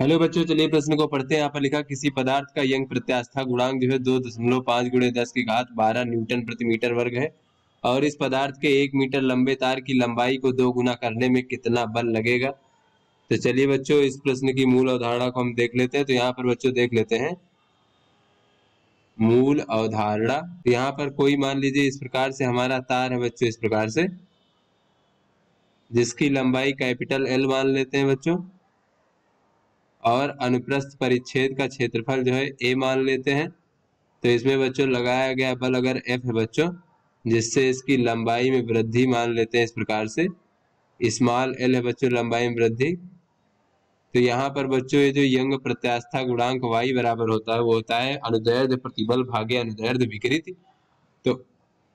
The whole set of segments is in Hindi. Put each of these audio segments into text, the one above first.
हेलो बच्चों, चलिए प्रश्न को पढ़ते हैं। यहाँ पर लिखा किसी पदार्थ का यंग प्रत्यास्था गुणांक जो है 2.5 × 10⁻12 न्यूटन प्रति मीटर वर्ग है और इस पदार्थ के 1 मीटर लंबे तार की लंबाई को 2 गुना करने में कितना बल लगेगा। तो चलिए बच्चों, इस प्रश्न की मूल अवधारणा को हम देख लेते हैं। तो यहाँ पर बच्चों देख लेते हैं मूल अवधारणा। तो यहाँ पर कोई मान लीजिए इस प्रकार से हमारा तार है बच्चों, इस प्रकार से, जिसकी लंबाई कैपिटल एल मान लेते हैं बच्चों, और अनुप्रस्थ परिच्छेद का क्षेत्रफल जो है ए मान लेते हैं। तो इसमें बच्चों लगाया गया बल अगर एफ है बच्चों, जिससे इसकी लंबाई में वृद्धि मान लेते हैं इस प्रकार से, स्मॉल एल है बच्चों लंबाई में वृद्धि। तो यहाँ पर बच्चों ये जो यंग प्रत्यास्था गुणांक y बराबर होता है वो होता है अनुदैर्ध्य प्रतिबल भागे अनुदैर्ध्य विकृति। तो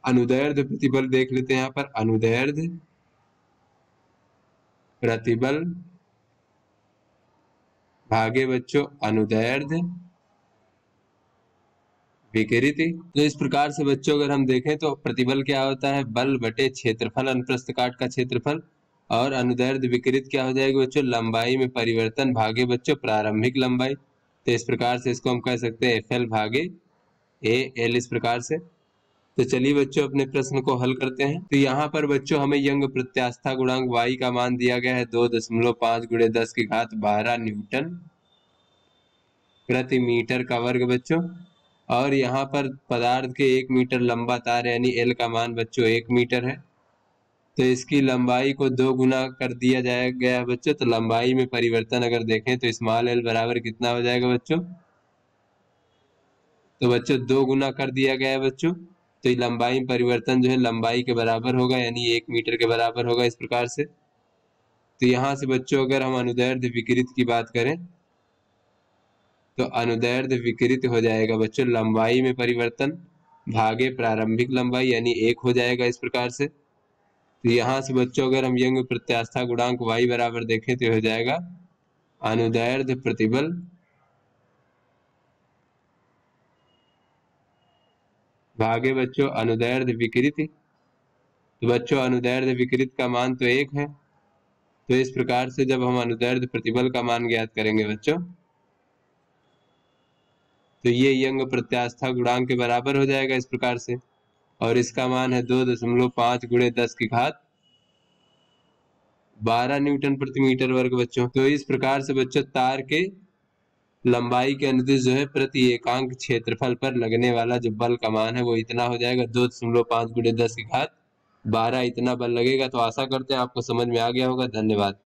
अनुदैर्ध्य प्रतिबल देख लेते हैं यहाँ पर, अनुदैर्ध्य प्रतिबल भागे बच्चों अनुदैर्ध्य विकृति। तो इस प्रकार से बच्चों अगर हम देखें तो प्रतिबल क्या होता है, बल बटे क्षेत्रफल, अनुप्रस्थ काट का क्षेत्रफल, और अनुदैर्ध्य विकृति क्या हो जाएगी बच्चों, लंबाई में परिवर्तन भागे बच्चों प्रारंभिक लंबाई। तो इस प्रकार से इसको हम कह सकते हैं एफ एल भागे ए एल, इस प्रकार से। तो चलिए बच्चों अपने प्रश्न को हल करते हैं। तो यहाँ पर बच्चों हमें यंग प्रत्यास्था गुणांक y का मान दिया गया है 2.5 × 10⁻12 न्यूटन प्रति मीटर का वर्ग बच्चों, और यहाँ पर पदार्थ के 1 मीटर लंबा तार यानी एल का मान बच्चों 1 मीटर है। तो इसकी लंबाई को 2 गुना कर दिया गया बच्चों। तो लंबाई में परिवर्तन अगर देखें तो स्मॉल एल बराबर कितना हो जाएगा बच्चों, तो बच्चों 2 गुना कर दिया गया है बच्चों। तो लंबाई में परिवर्तन जो है लंबाई के बराबर होगा, यानी 1 मीटर के बराबर होगा इस प्रकार से। तो यहाँ से बच्चों अगर हम अनुदैर्ध्य विकृति की बात करें तो अनुदैर्ध्य विकृति हो जाएगा बच्चों लंबाई में परिवर्तन भागे प्रारंभिक लंबाई, यानी 1 हो जाएगा इस प्रकार से। तो यहाँ से बच्चों अगर हम यंग प्रत्यास्था गुणांक y बराबर देखें तो हो जाएगा अनुदैर्ध्य प्रतिबल भागे बच्चों अनुदैर्ध्य विकृति। तो बच्चों अनुदैर्ध्य विकृति का मान तो 1 है। तो इस प्रकार से जब हम अनुदैर्ध्य प्रतिबल का मान ज्ञात करेंगे बच्चों तो ये यंग प्रत्यास्था गुणांक के बराबर हो जाएगा इस प्रकार से, और इसका मान है 2.5 × 10⁻12 न्यूटन प्रति मीटर वर्ग बच्चों। तो इस प्रकार से बच्चों तार के लंबाई के अनुदिश जो है प्रति एकांक क्षेत्रफल पर लगने वाला जो बल का मान है वो इतना हो जाएगा 2.5 × 10⁻12 इतना बल लगेगा। तो आशा करते हैं आपको समझ में आ गया होगा। धन्यवाद।